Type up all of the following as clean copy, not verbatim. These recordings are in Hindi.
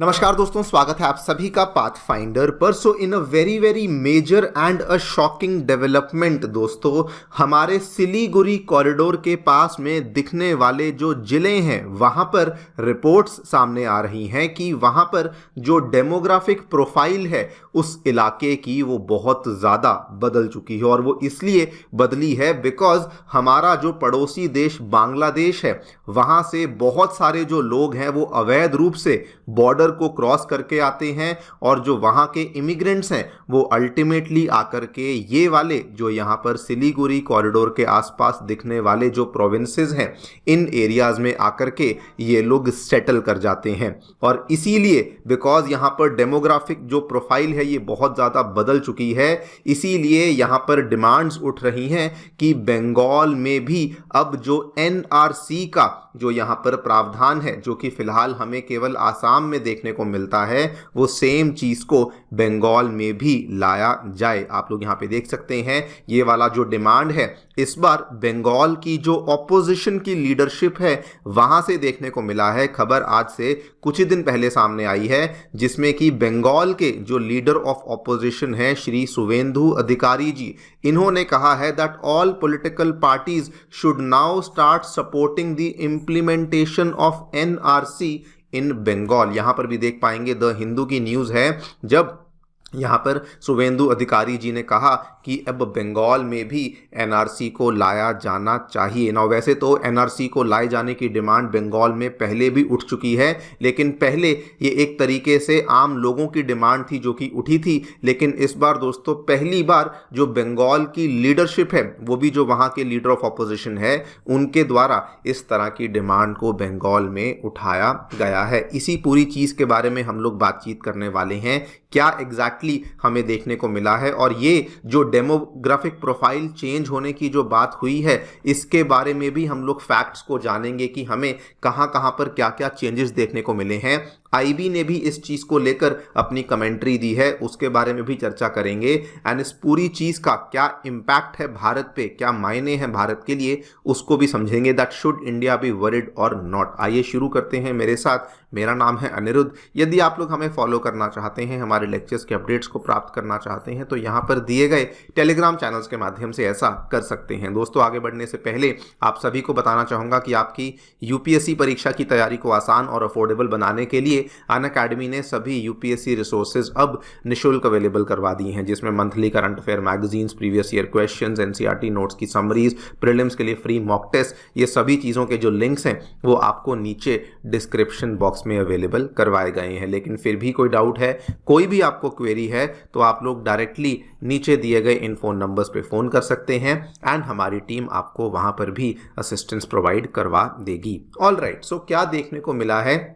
नमस्कार दोस्तों, स्वागत है आप सभी का पाथफाइंडर पर। So in a very major and a shocking development दोस्तों, हमारे सिलीगुड़ी कॉरिडोर के पास में दिखने वाले जो जिले हैं वहां पर रिपोर्ट्स सामने आ रही हैं कि वहां पर जो डेमोग्राफिक प्रोफाइल है उस इलाके की वो बहुत ज़्यादा बदल चुकी है। और वो इसलिए बदली है बिकॉज हमारा जो पड़ोसी देश बांग्लादेश है वहां से बहुत सारे जो लोग हैं वो अवैध रूप से बॉर्डर को क्रॉस करके आते हैं और जो वहां के इमिग्रेंट्स हैं वो अल्टीमेटली आकर के ये वाले जो यहां पर सिलीगुड़ी कॉरिडोर के आसपास दिखने वाले जो प्रोविंसेस हैं इन एरियाज में आकर के ये लोग सेटल कर जाते हैं। और इसीलिए बिकॉज यहां पर डेमोग्राफिक जो प्रोफाइल है ये बहुत ज़्यादा बदल चुकी है, इसीलिए यहां पर डिमांड्स उठ रही हैं कि बंगाल में भी अब जो एनआरसी का जो यहां पर प्रावधान है जो कि फिलहाल हमें केवल आसाम में देखने को मिलता है वो सेम चीज को बंगाल में भी लाया जाए। आप लोग यहां पे देख सकते हैं ये वाला जो डिमांड है इस बार बंगाल की जो ऑपोजिशन की लीडरशिप है वहां से देखने को मिला है। खबर आज से कुछ ही दिन पहले सामने आई है जिसमें कि बंगाल के जो लीडर ऑफ ऑपोजिशन है श्री शुवेंदु अधिकारी जी, इन्होंने कहा है that all political parties should now start supporting the implementation of NRC in Bengal. यहां पर भी देख पाएंगे द हिंदू की न्यूज है जब यहाँ पर शुवेंदु अधिकारी जी ने कहा कि अब बंगाल में भी एनआरसी को लाया जाना चाहिए ना। वैसे तो एनआरसी को लाए जाने की डिमांड बंगाल में पहले भी उठ चुकी है, लेकिन पहले ये एक तरीके से आम लोगों की डिमांड थी जो कि उठी थी, लेकिन इस बार दोस्तों पहली बार जो बंगाल की लीडरशिप है वो भी जो वहाँ के लीडर ऑफ ऑपोजिशन है उनके द्वारा इस तरह की डिमांड को बंगाल में उठाया गया है। इसी पूरी चीज़ के बारे में हम लोग बातचीत करने वाले हैं, क्या एग्जैक्टली हमें देखने को मिला है और ये जो डेमोग्राफिक प्रोफाइल चेंज होने की जो बात हुई है इसके बारे में भी हम लोग फैक्ट्स को जानेंगे कि हमें कहां कहां पर क्या क्या चेंजेस देखने को मिले हैं। आईबी ने भी इस चीज को लेकर अपनी कमेंट्री दी है, उसके बारे में भी चर्चा करेंगे एंड इस पूरी चीज का क्या इंपैक्ट है भारत पे, क्या मायने हैं भारत के लिए, उसको भी समझेंगे that should India be worried और नॉट। आइए शुरू करते हैं मेरे साथ। मेरा नाम है अनिरुद्ध। यदि आप लोग हमें फॉलो करना चाहते हैं, हमारे लेक्चर्स के अपडेट्स को प्राप्त करना चाहते हैं तो यहाँ पर दिए गए टेलीग्राम चैनल्स के माध्यम से ऐसा कर सकते हैं। दोस्तों आगे बढ़ने से पहले आप सभी को बताना चाहूँगा कि आपकी यूपीएससी परीक्षा की तैयारी को आसान और अफोर्डेबल बनाने के लिए अनअकैडमी ने सभी यूपीएससी रिसोर्सेज अब निःशुल्क अवेलेबल करवा दी हैं, जिसमें monthly current affair magazines, previous year questions, NCERT notes की समरीज, प्रीलिम्स के लिए फ्री मॉक टेस्ट, ये सभी चीज़ों के जो लिंक्स हैं वो आपको नीचे डिस्क्रिप्शन बॉक्स में अवेलेबल करवाए गए हैं। लेकिन फिर भी कोई डाउट है, कोई भी आपको क्वेरी है तो आप लोग डायरेक्टली नीचे दिए गए इन फोन नंबर्स पे फ़ोन कर सकते हैं एंड हमारी टीम आपको वहाँ पर भी असिस्टेंस प्रोवाइड करवा देगी। ऑल राइट, सो क्या देखने को मिला है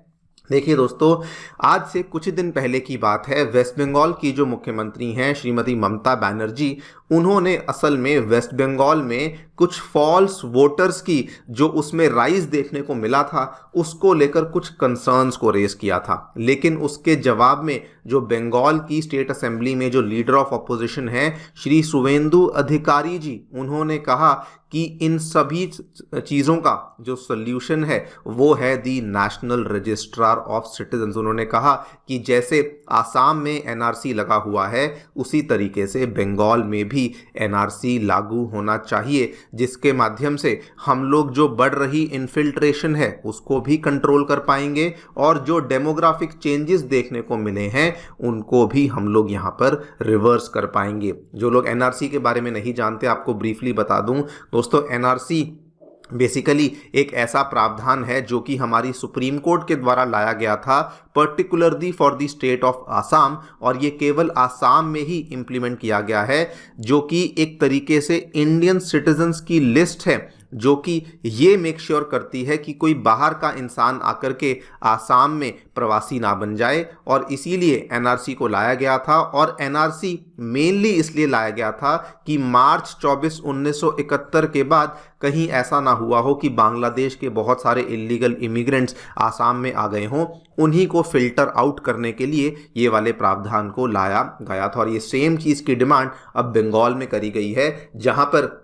देखिए दोस्तों, आज से कुछ दिन पहले की बात है, वेस्ट बंगाल की जो मुख्यमंत्री हैं श्रीमती ममता बनर्जी, उन्होंने असल में वेस्ट बंगाल में कुछ फॉल्स वोटर्स की जो उसमें राइज देखने को मिला था उसको लेकर कुछ कंसर्न्स को रेज किया था। लेकिन उसके जवाब में जो बंगाल की स्टेट असेंबली में जो लीडर ऑफ अपोजिशन हैं श्री शुवेंदु अधिकारी जी, उन्होंने कहा कि इन सभी चीज़ों का जो सोल्यूशन है वो है दी नेशनल रजिस्ट्रार ऑफ सिटीजन्स। उन्होंने कहा कि जैसे आसाम में एनआरसी लगा हुआ है उसी तरीके से बंगाल में भी एनआरसी लागू होना चाहिए, जिसके माध्यम से हम लोग जो बढ़ रही इन्फिल्ट्रेशन है उसको भी कंट्रोल कर पाएंगे और जो डेमोग्राफिक चेंजेस देखने को मिले हैं उनको भी हम लोग यहाँ पर रिवर्स कर पाएंगे। जो लोग एनआरसी के बारे में नहीं जानते आपको ब्रीफली बता दूं दोस्तों, एनआरसी बेसिकली एक ऐसा प्रावधान है जो कि हमारी सुप्रीम कोर्ट के द्वारा लाया गया था particularly for the state of Assam, और ये केवल आसाम में ही इम्प्लीमेंट किया गया है, जो कि एक तरीके से इंडियन सिटीजन्स की लिस्ट है जो कि ये मेक श्योर करती है कि कोई बाहर का इंसान आकर के आसाम में प्रवासी ना बन जाए। और इसीलिए एनआरसी को लाया गया था और एनआरसी मेनली इसलिए लाया गया था कि मार्च 24, 1971 के बाद कहीं ऐसा ना हुआ हो कि बांग्लादेश के बहुत सारे इलीगल इमिग्रेंट्स आसाम में आ गए हों, उन्हीं को फिल्टर आउट करने के लिए ये वाले प्रावधान को लाया गया था। और ये सेम चीज़ की डिमांड अब बंगाल में करी गई है, जहां पर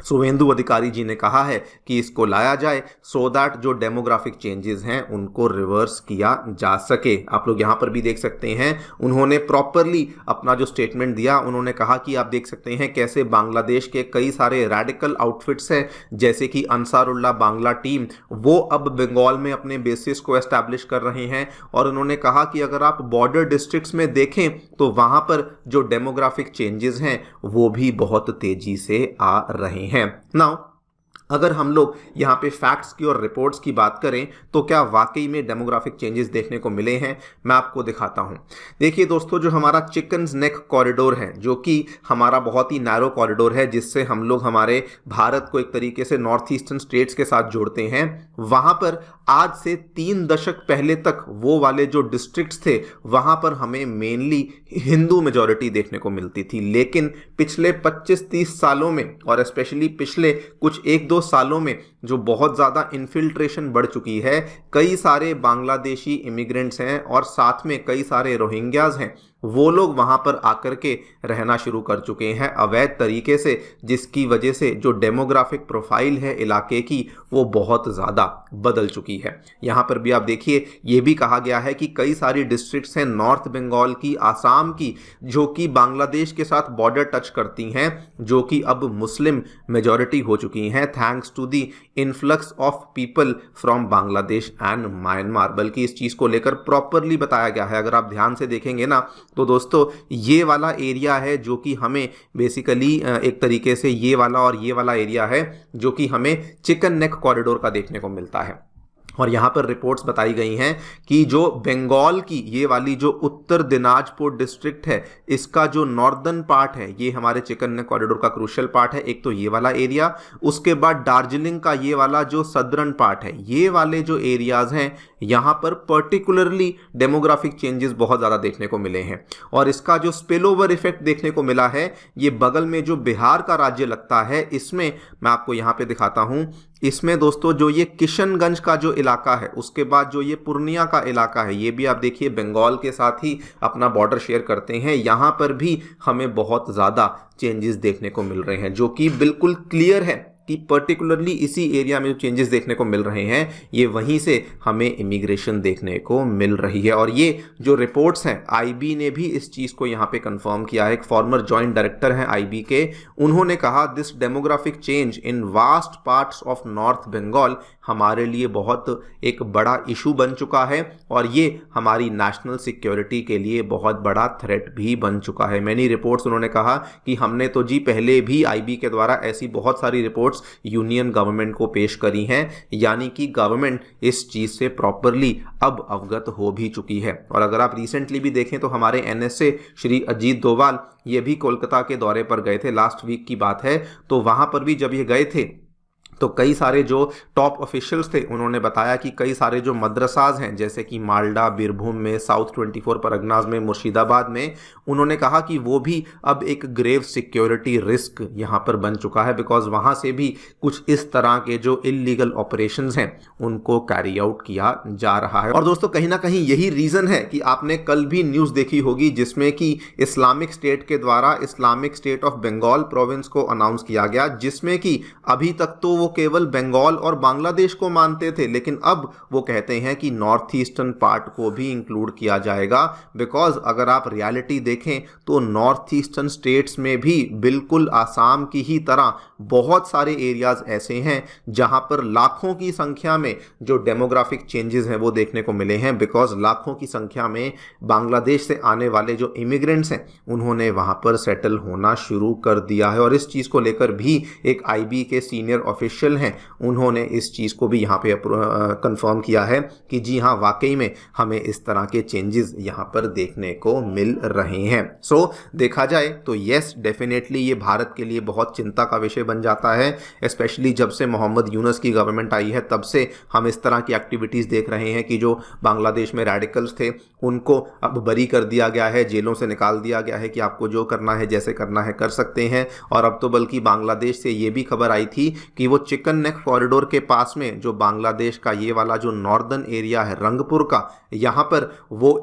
शुभेंदु अधिकारी जी ने कहा है कि इसको लाया जाए सो दैट जो डेमोग्राफिक चेंजेस हैं उनको रिवर्स किया जा सके। आप लोग यहाँ पर भी देख सकते हैं उन्होंने प्रॉपरली अपना जो स्टेटमेंट दिया, उन्होंने कहा कि आप देख सकते हैं कैसे बांग्लादेश के कई सारे रैडिकल आउटफिट्स हैं जैसे कि अंसारुल्लाह बांग्ला टीम, वो अब बंगाल में अपने बेसिस को एस्टैब्लिश कर रहे हैं। और उन्होंने कहा कि अगर आप बॉर्डर डिस्ट्रिक्ट्स में देखें तो वहाँ पर जो डेमोग्राफिक चेंजेस हैं वो भी बहुत तेजी से आ रहे हैं। नाउ अगर हम लोग यहाँ पे फैक्ट्स की और रिपोर्ट्स की बात करें तो क्या वाकई में डेमोग्राफिक चेंजेस देखने को मिले हैं, मैं आपको दिखाता हूँ। देखिए दोस्तों, जो हमारा चिकन्स नेक कॉरिडोर है, जो कि हमारा बहुत ही नैरो कॉरिडोर है जिससे हम लोग हमारे भारत को एक तरीके से नॉर्थ ईस्टर्न स्टेट्स के साथ जोड़ते हैं, वहाँ पर आज से 3 दशक पहले तक वो वाले जो डिस्ट्रिक्ट्स थे वहाँ पर हमें मेनली हिंदू मेजॉरिटी देखने को मिलती थी। लेकिन पिछले 25-30 सालों में और स्पेशली पिछले कुछ 1-2 सालों में जो बहुत ज़्यादा इन्फिल्ट्रेशन बढ़ चुकी है, कई सारे बांग्लादेशी इमिग्रेंट्स हैं और साथ में कई सारे रोहिंग्याज हैं, वो लोग वहाँ पर आकर के रहना शुरू कर चुके हैं अवैध तरीके से, जिसकी वजह से जो डेमोग्राफिक प्रोफाइल है इलाके की वो बहुत ज़्यादा बदल चुकी है। यहाँ पर भी आप देखिए ये भी कहा गया है कि कई सारी डिस्ट्रिक्ट्स हैं नॉर्थ बंगाल की, आसाम की, जो कि बांग्लादेश के साथ बॉर्डर टच करती हैं, जो कि अब मुस्लिम मेजॉरिटी हो चुकी हैं thanks to the influx of people from Bangladesh and Myanmar. बल्कि इस चीज़ को लेकर प्रॉपरली बताया गया है। अगर आप ध्यान से देखेंगे ना तो दोस्तों ये वाला एरिया है जो कि हमें बेसिकली एक तरीके से ये वाला और ये वाला एरिया है जो कि हमें चिकन नेक कॉरिडोर का देखने को मिलता है। और यहाँ पर रिपोर्ट्स बताई गई हैं कि जो बंगाल की ये वाली जो उत्तर दिनाजपुर डिस्ट्रिक्ट है, इसका जो नॉर्दर्न पार्ट है ये हमारे चिकन नेक कॉरिडोर का क्रूशियल पार्ट है। एक तो ये वाला एरिया, उसके बाद दार्जिलिंग का ये वाला जो सदर्न पार्ट है, ये वाले जो एरियाज हैं यहाँ पर पर्टिकुलरली डेमोग्राफिक चेंजेस बहुत ज़्यादा देखने को मिले हैं। और इसका जो स्पिल ओवर इफेक्ट देखने को मिला है, ये बगल में जो बिहार का राज्य लगता है, इसमें मैं आपको यहाँ पे दिखाता हूँ। इसमें दोस्तों जो ये किशनगंज का जो इलाका है, उसके बाद जो ये पूर्णिया का इलाका है, ये भी आप देखिए बंगाल के साथ ही अपना बॉर्डर शेयर करते हैं। यहाँ पर भी हमें बहुत ज़्यादा चेंजेस देखने को मिल रहे हैं, जो कि बिल्कुल क्लियर है कि पर्टिकुलरली इसी एरिया में जो चेंजेस देखने को मिल रहे हैं ये वहीं से हमें इमिग्रेशन देखने को मिल रही है। और ये जो रिपोर्ट्स हैं, आईबी ने भी इस चीज़ को यहाँ पे कंफर्म किया है। एक फॉर्मर जॉइंट डायरेक्टर हैं आईबी के, उन्होंने कहा this demographic change in vast parts of north Bengal हमारे लिए बहुत एक बड़ा इशू बन चुका है और ये हमारी नेशनल सिक्योरिटी के लिए बहुत बड़ा थ्रेट भी बन चुका है। मैनी रिपोर्ट्स उन्होंने कहा कि हमने तो जी पहले भी आईबी के द्वारा ऐसी बहुत सारी रिपोर्ट्स यूनियन गवर्नमेंट को पेश करी हैं, यानी कि गवर्नमेंट इस चीज़ से प्रॉपरली अब अवगत हो भी चुकी है। और अगर आप रिसेंटली भी देखें तो हमारे एनएसए श्री अजीत डोभाल ये भी कोलकाता के दौरे पर गए थे, लास्ट वीक की बात है। तो वहाँ पर भी जब ये गए थे तो कई सारे जो टॉप ऑफिशियल्स थे उन्होंने बताया कि कई सारे जो मदरसाज हैं जैसे कि मालडा, बीरभूम में, साउथ 24 परगनाज में, मुर्शिदाबाद में, उन्होंने कहा कि वो भी अब एक ग्रेव सिक्योरिटी रिस्क यहाँ पर बन चुका है, बिकॉज वहाँ से भी कुछ इस तरह के जो इलीगल ऑपरेशंस हैं उनको कैरी आउट किया जा रहा है। और दोस्तों कहीं ना कहीं यही रीज़न है कि आपने कल भी न्यूज़ देखी होगी जिसमें कि इस्लामिक स्टेट के द्वारा Islamic State of Bengal province को अनाउंस किया गया, जिसमें कि अभी तक तो वो केवल बंगाल और बांग्लादेश को मानते थे, लेकिन अब वो कहते हैं कि नॉर्थ ईस्टर्न पार्ट को भी इंक्लूड किया जाएगा। बिकॉज अगर आप रियलिटी देखें तो नॉर्थ ईस्टर्न स्टेट्स में भी बिल्कुल आसाम की ही तरह बहुत सारे एरियाज ऐसे हैं जहां पर लाखों की संख्या में जो डेमोग्राफिक चेंजेस हैं वो देखने को मिले हैं। बिकॉज लाखों की संख्या में बांग्लादेश से आने वाले जो इमिग्रेंट्स हैं उन्होंने वहां पर सेटल होना शुरू कर दिया है। और इस चीज़ को लेकर भी एक आईबी के सीनियर ऑफिशियल हैं, उन्होंने इस चीज़ को भी यहाँ पे कंफर्म किया है कि जी हाँ वाकई में हमें इस तरह के चेंजेस यहाँ पर देखने को मिल रहे हैं। सो देखा जाए तो यस डेफिनेटली ये भारत के लिए बहुत चिंता का विषय बन जाता है, स्पेशली जब से मोहम्मद यूनुस की गवर्नमेंट आई है तब से हम इस तरह की एक्टिविटीज़ देख रहे हैं कि जो बांग्लादेश में रेडिकल्स थे उनको अब बरी कर दिया गया है, जेलों से निकाल दिया गया है कि आपको जो करना है जैसे करना है कर सकते हैं। और अब तो बल्कि बांग्लादेश से ये भी खबर आई थी कि वो चिकन नेक कॉरिडोर के पास में जो बांग्लादेश का ये वाला जो नॉर्दर्न एरिया है रंगपुर का, यहाँ पर वो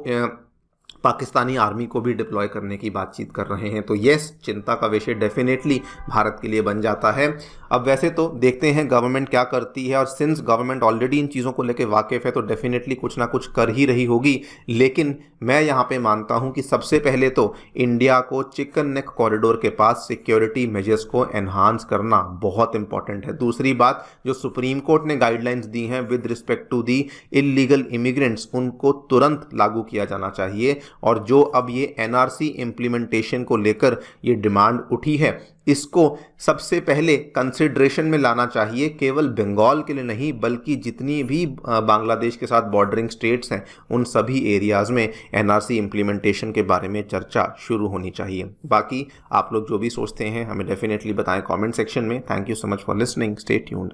पाकिस्तानी आर्मी को भी डिप्लॉय करने की बातचीत कर रहे हैं। तो यस चिंता का विषय डेफिनेटली भारत के लिए बन जाता है। अब वैसे तो देखते हैं गवर्नमेंट क्या करती है, और सिंस गवर्नमेंट ऑलरेडी इन चीज़ों को लेकर वाकिफ है तो डेफिनेटली कुछ ना कुछ कर ही रही होगी। लेकिन मैं यहाँ पे मानता हूँ कि सबसे पहले तो इंडिया को चिकन नेक कॉरिडोर के पास सिक्योरिटी मेजर्स को एनहांस करना बहुत इंपॉर्टेंट है। दूसरी बात, जो सुप्रीम कोर्ट ने गाइडलाइंस दी हैं with respect to the illegal immigrants, उनको तुरंत लागू किया जाना चाहिए। और जो अब ये एनआरसी इम्प्लीमेंटेशन को लेकर ये डिमांड उठी है, इसको सबसे पहले कंसिडरेशन में लाना चाहिए, केवल बंगाल के लिए नहीं बल्कि जितनी भी बांग्लादेश के साथ बॉर्डरिंग स्टेट्स हैं उन सभी एरियाज़ में एनआरसी इम्प्लीमेंटेशन के बारे में चर्चा शुरू होनी चाहिए। बाकी आप लोग जो भी सोचते हैं हमें डेफिनेटली बताएं कमेंट सेक्शन में। Thank you so much for listening, stay tuned.